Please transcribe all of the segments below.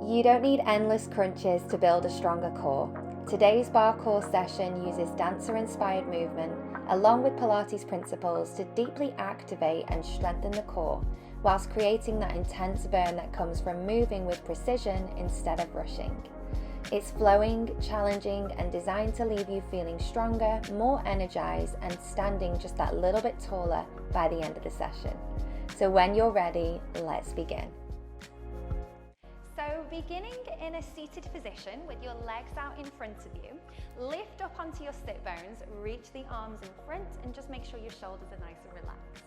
You don't need endless crunches to build a stronger core. Today's barre core session uses dancer-inspired movement along with Pilates principles to deeply activate and strengthen the core, whilst creating that intense burn that comes from moving with precision instead of rushing. It's flowing, challenging, and designed to leave you feeling stronger, more energized, and standing just that little bit taller by the end of the session. So when you're ready, let's begin. So beginning in a seated position with your legs out in front of you, lift up onto your sit bones, reach the arms in front, and just make sure your shoulders are nice and relaxed.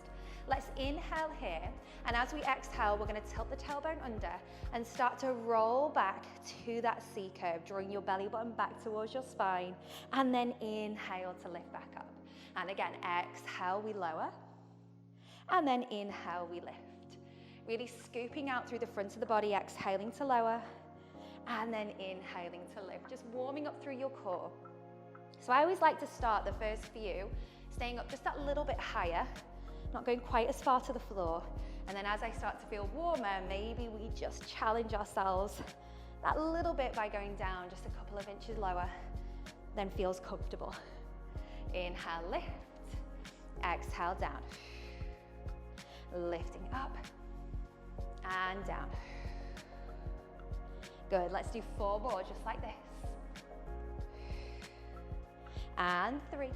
Let's inhale here, and as we exhale, we're going to tilt the tailbone under and start to roll back to that C curve, drawing your belly button back towards your spine, and then inhale to lift back up. And again, exhale, we lower, and then inhale, we lift. Really scooping out through the front of the body, exhaling to lower, and then inhaling to lift, just warming up through your core. So I always like to start the first few, staying up just that little bit higher, not going quite as far to the floor. And then as I start to feel warmer, maybe we just challenge ourselves that little bit by going down just a couple of inches lower, then feels comfortable. Inhale, lift, exhale, down, lifting up, and down. Good, let's do 4 more, just like this. And 3.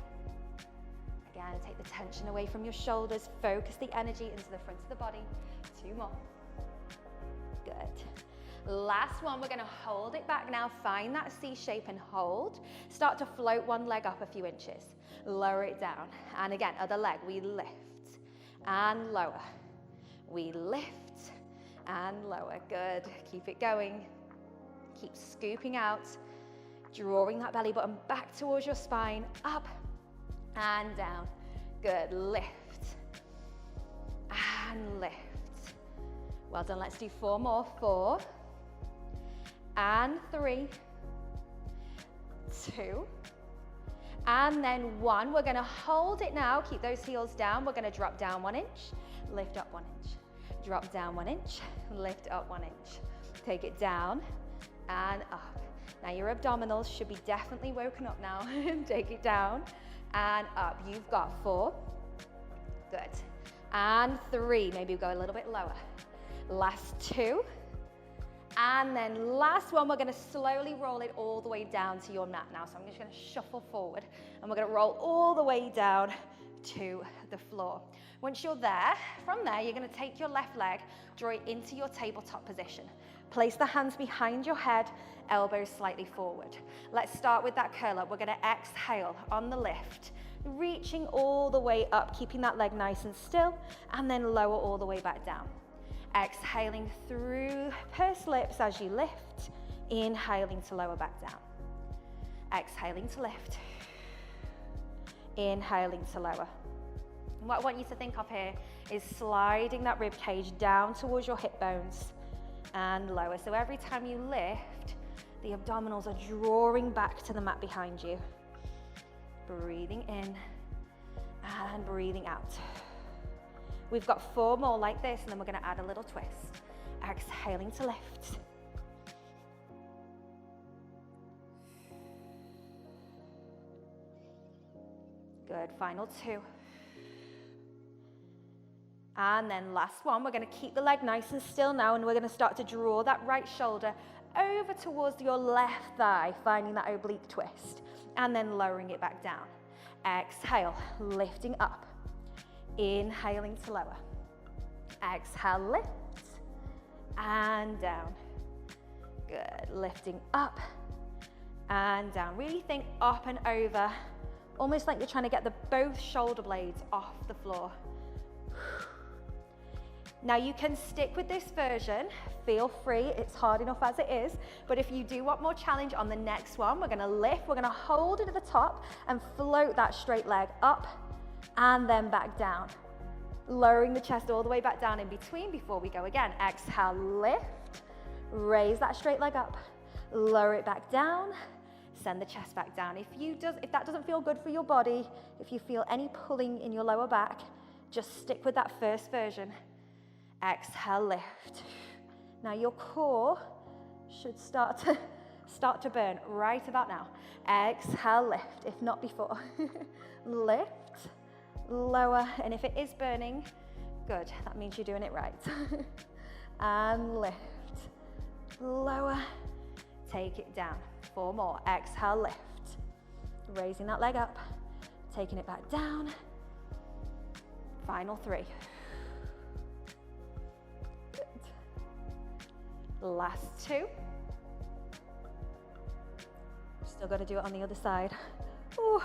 Again, take the tension away from your shoulders, focus the energy into the front of the body. 2 more. Good. Last one, we're gonna hold it back now, find that C shape and hold. Start to float one leg up a few inches. Lower it down, and again, other leg, we lift and lower. We lift and lower. Good, keep it going. Keep scooping out, drawing that belly button back towards your spine, up and down. Good, lift and lift. Well done, let's do 4 more. 4 and 3, 2, and then 1. We're gonna hold it now, keep those heels down. We're gonna drop down 1 inch, lift up 1 inch. Drop down 1 inch, lift up 1 inch. Take it down and up. Now your abdominals should be definitely woken up now. Take it down and up. You've got 4. Good. And 3, maybe go a little bit lower. Last 2. And then last one, we're gonna slowly roll it all the way down to your mat now. So I'm just gonna shuffle forward and we're gonna roll all the way down to the floor. Once you're there, from there, you're gonna take your left leg, draw it into your tabletop position. Place the hands behind your head, elbows slightly forward. Let's start with that curl up. We're gonna exhale on the lift, reaching all the way up, keeping that leg nice and still, and then lower all the way back down. Exhaling through pursed lips as you lift, inhaling to lower back down. Exhaling to lift, inhaling to lower. And what I want you to think of here is sliding that rib cage down towards your hip bones and lower. So every time you lift, the abdominals are drawing back to the mat behind you. Breathing in and breathing out. We've got 4 more like this, and then we're gonna add a little twist. Exhaling to lift. Good, final 2. And then last one, we're gonna keep the leg nice and still now, and we're gonna start to draw that right shoulder over towards your left thigh, finding that oblique twist, and then lowering it back down. Exhale, lifting up. Inhaling to lower. Exhale, lift, and down. Good, lifting up and down. Really think up and over, almost like you're trying to get both shoulder blades off the floor. Now you can stick with this version, feel free, it's hard enough as it is, but if you do want more challenge on the next one, we're gonna lift, we're gonna hold it at the top and float that straight leg up and then back down. Lowering the chest all the way back down in between before we go again. Exhale, lift, raise that straight leg up, lower it back down, send the chest back down. If that doesn't feel good for your body, if you feel any pulling in your lower back, just stick with that first version. Exhale, lift. Now your core should start to burn right about now. Exhale, lift, if not before. Lift, lower, and if it is burning, good, that means you're doing it right. And lift, lower, take it down. 4 more, exhale, lift. Raising that leg up, taking it back down. Final 3. Good. Last 2. Still got to do it on the other side. Ooh.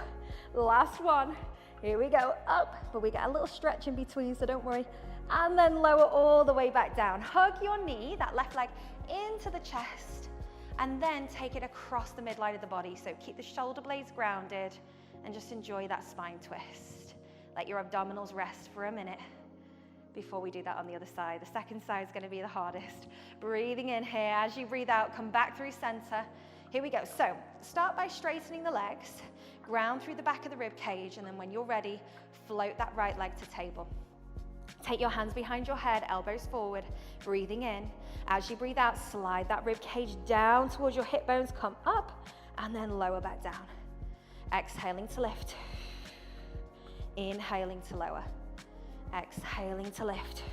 Last 1. Here we go, up, but we get a little stretch in between, so don't worry. And then lower all the way back down. Hug your knee, that left leg, into the chest, and then take it across the midline of the body. So keep the shoulder blades grounded and just enjoy that spine twist. Let your abdominals rest for a minute before we do that on the other side. The second side is going to be the hardest. Breathing in here. As you breathe out, come back through center. Here we go. So start by straightening the legs, ground through the back of the rib cage, and then when you're ready, float that right leg to table. Take your hands behind your head, elbows forward, breathing in. As you breathe out, slide that rib cage down towards your hip bones, come up, and then lower back down. Exhaling to lift. Inhaling to lower. Exhaling to lift.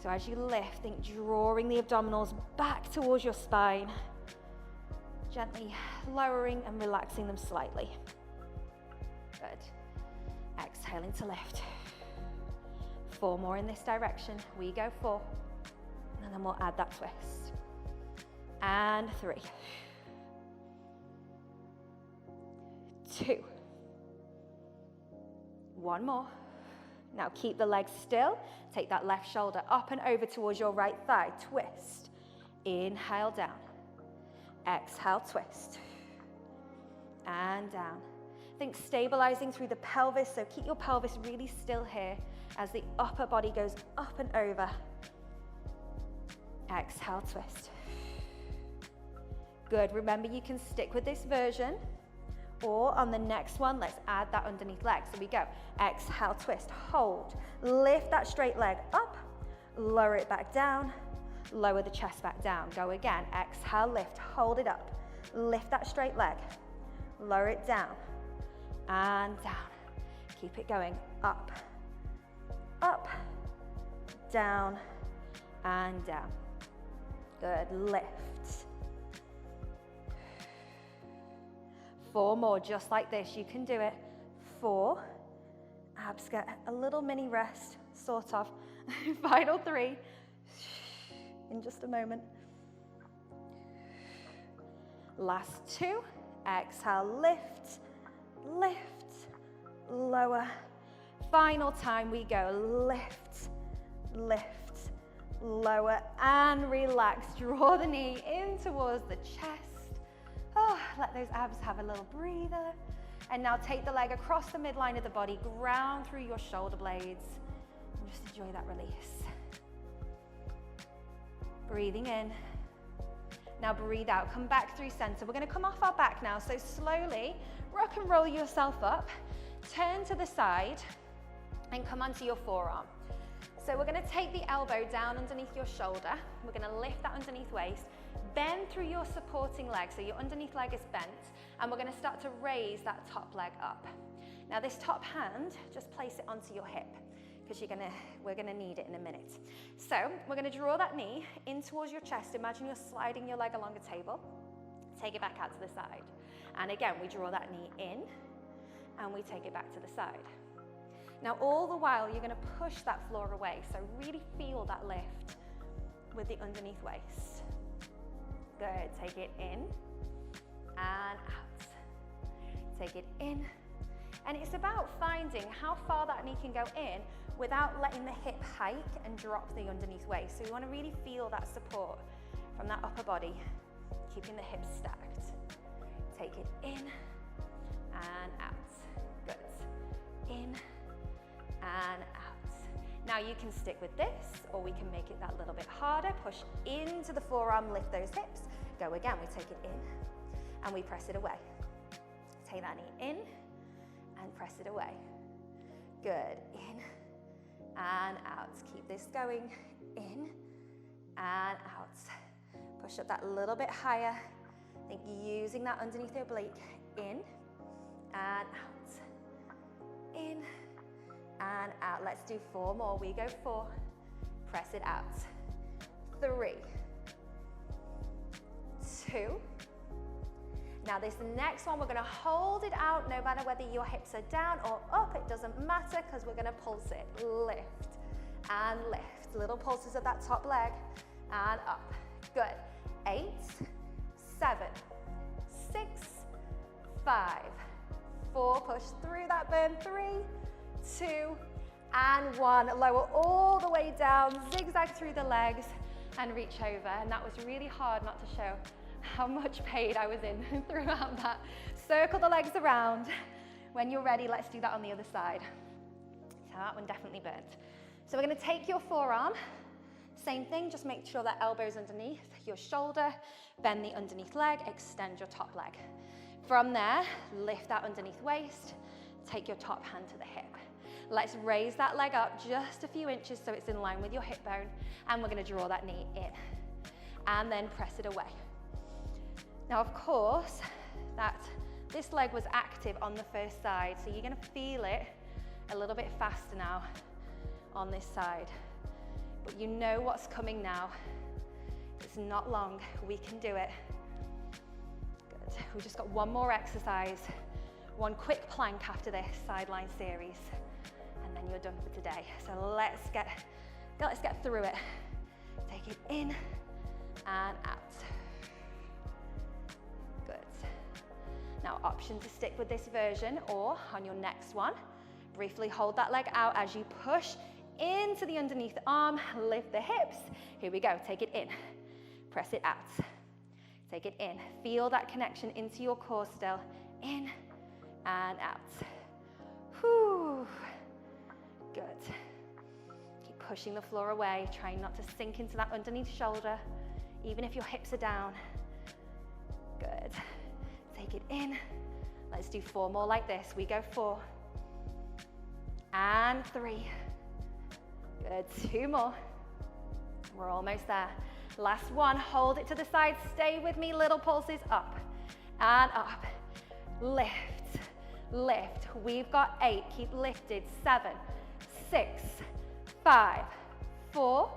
So as you lift, think drawing the abdominals back towards your spine, gently lowering and relaxing them slightly. Good. Exhaling to lift. 4 more in this direction. We go 4. And then we'll add that twist. And 3. 2. 1 more. Now keep the legs still. Take that left shoulder up and over towards your right thigh. Twist. Inhale down. Exhale, twist. And down. Think stabilizing through the pelvis, so keep your pelvis really still here as the upper body goes up and over. Exhale, twist. Good. Remember, you can stick with this version, or on the next one, let's add that underneath leg. So we go. Exhale, twist, hold. Lift that straight leg up, lower it back down, lower the chest back down. Go again. Exhale, lift, hold it up. Lift that straight leg, lower it down, and down. Keep it going. Up, up, down, and down. Good. Lift. 4 more, just like this. You can do it. 4. Abs get a little mini rest, sort of. Final 3. In just a moment. Last 2. Exhale, lift, lift, lower. Final time we go. Lift, lift, lower, and relax. Draw the knee in towards the chest. Oh, let those abs have a little breather. And now take the leg across the midline of the body, ground through your shoulder blades, and just enjoy that release. Breathing in. Now breathe out, come back through center. We're gonna come off our back now, so slowly rock and roll yourself up, turn to the side, and come onto your forearm. So we're gonna take the elbow down underneath your shoulder. We're gonna lift that underneath waist, bend through your supporting leg, so your underneath leg is bent, and we're gonna start to raise that top leg up. Now this top hand, just place it onto your hip, because we're gonna need it in a minute. So we're gonna draw that knee in towards your chest. Imagine you're sliding your leg along a table. Take it back out to the side. And again, we draw that knee in, and we take it back to the side. Now all the while, you're gonna push that floor away, so really feel that lift with the underneath waist. Good, take it in and out. Take it in. And it's about finding how far that knee can go in without letting the hip hike and drop the underneath waist. So you want to really feel that support from that upper body, keeping the hips stacked. Take it in and out. Good. In and out. Now you can stick with this, or we can make it that little bit harder. Push into the forearm, lift those hips. Go again, we take it in and we press it away. Take that knee in and press it away. Good, in and out. Keep this going, in and out. Push up that little bit higher. Think using that underneath the oblique. In and out. In and out. Let's do 4 more. We go 4. Press it out. 3, 2. Now this next one, we're going to hold it out no matter whether your hips are down or up. It doesn't matter because we're going to pulse it. Lift and lift. Little pulses of that top leg and up. Good. 8, 7, 6, 5, 4. Push through that burn. 3, 2, and 1. Lower all the way down. Zigzag through the legs and reach over. And that was really hard not to show how much pain I was in throughout that. Circle the legs around. When you're ready, let's do that on the other side. So that one definitely burnt. So we're going to take your forearm. Same thing, just make sure that elbow's underneath your shoulder. Bend the underneath leg, extend your top leg. From there, lift that underneath waist. Take your top hand to the hip. Let's raise that leg up just a few inches so it's in line with your hip bone. And we're going to draw that knee in. And then press it away. Now, of course, this leg was active on the first side, so you're going to feel it a little bit faster now on this side. But you know what's coming now. It's not long. We can do it. Good. We've just got one more exercise. One quick plank after this sideline series, and then you're done for today. So let's get through it. Take it in and out. Good. Now, option to stick with this version, or on your next one, briefly hold that leg out as you push into the underneath arm, lift the hips. Here we go, take it in, press it out. Take it in, feel that connection into your core still. In and out. Whew. Good. Keep pushing the floor away, trying not to sink into that underneath shoulder, even if your hips are down. Good. Take it in. Let's do 4 more like this. We go 4 and 3. Good. 2 more. We're almost there. Last one. Hold it to the side. Stay with me. Little pulses up and up. Lift, lift. We've got 8. Keep lifted. 7, 6, 5, 4,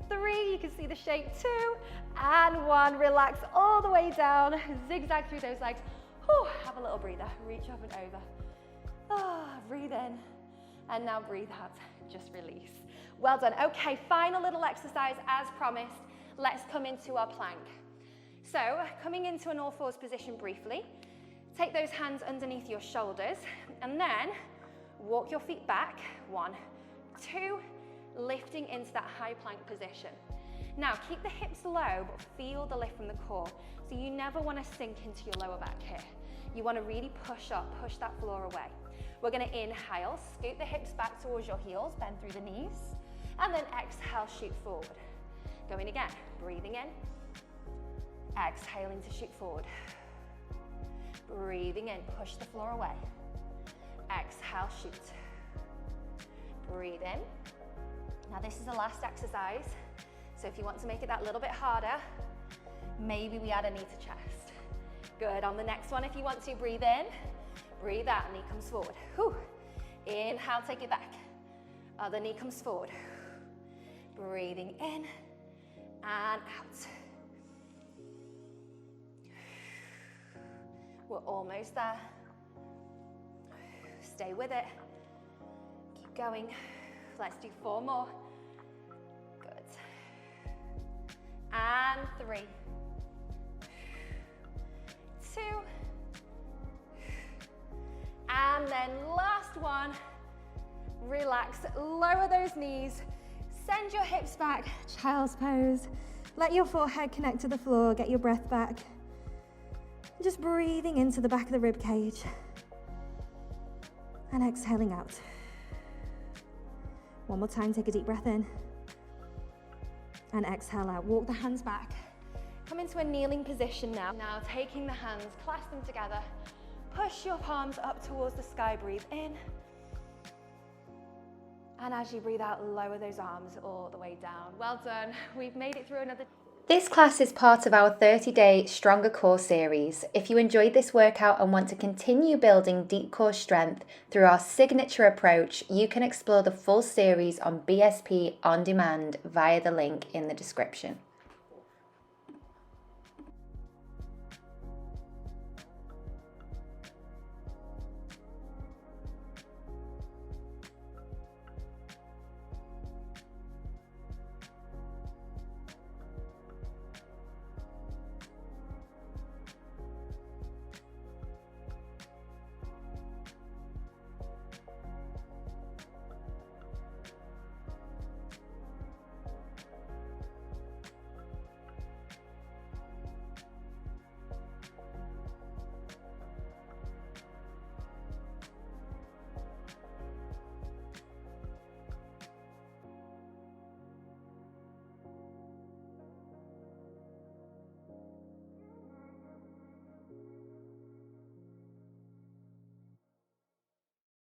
3. You can see the shape. 2 and 1. Relax all the way down. Zigzag through those legs. Whew. Have a little breather. Reach up and over. Breathe in. And now breathe out. Just release. Well done. Okay, final little exercise as promised. Let's come into our plank. So, coming into an all-fours position briefly. Take those hands underneath your shoulders and then walk your feet back. 1, 2, lifting into that high plank position. Now, keep the hips low, but feel the lift from the core. So you never want to sink into your lower back here. You want to really push up, push that floor away. We're going to inhale, scoot the hips back towards your heels, bend through the knees, and then exhale, shoot forward. Going again, breathing in, exhaling to shoot forward. Breathing in, push the floor away. Exhale, shoot. Breathe in. Now this is the last exercise, so if you want to make it that little bit harder, maybe we add a knee to chest. Good, on the next one, if you want to, breathe in, breathe out, knee comes forward. Whew. Inhale, take it back. Other knee comes forward. Breathing in and out. We're almost there. Stay with it. Keep going. Let's do 4 more. Good. And 3, 2, and then last one. Relax, lower those knees, send your hips back, child's pose. Let your forehead connect to the floor, get your breath back. Just breathing into the back of the rib cage and exhaling out. One more time, take a deep breath in and exhale out. Walk the hands back. Come into a kneeling position now. Now taking the hands, clasp them together. Push your palms up towards the sky, breathe in. And as you breathe out, lower those arms all the way down. Well done. We've made it through another This class is part of our 30-day Stronger Core series. If you enjoyed this workout and want to continue building deep core strength through our signature approach, you can explore the full series on BSP On Demand via the link in the description.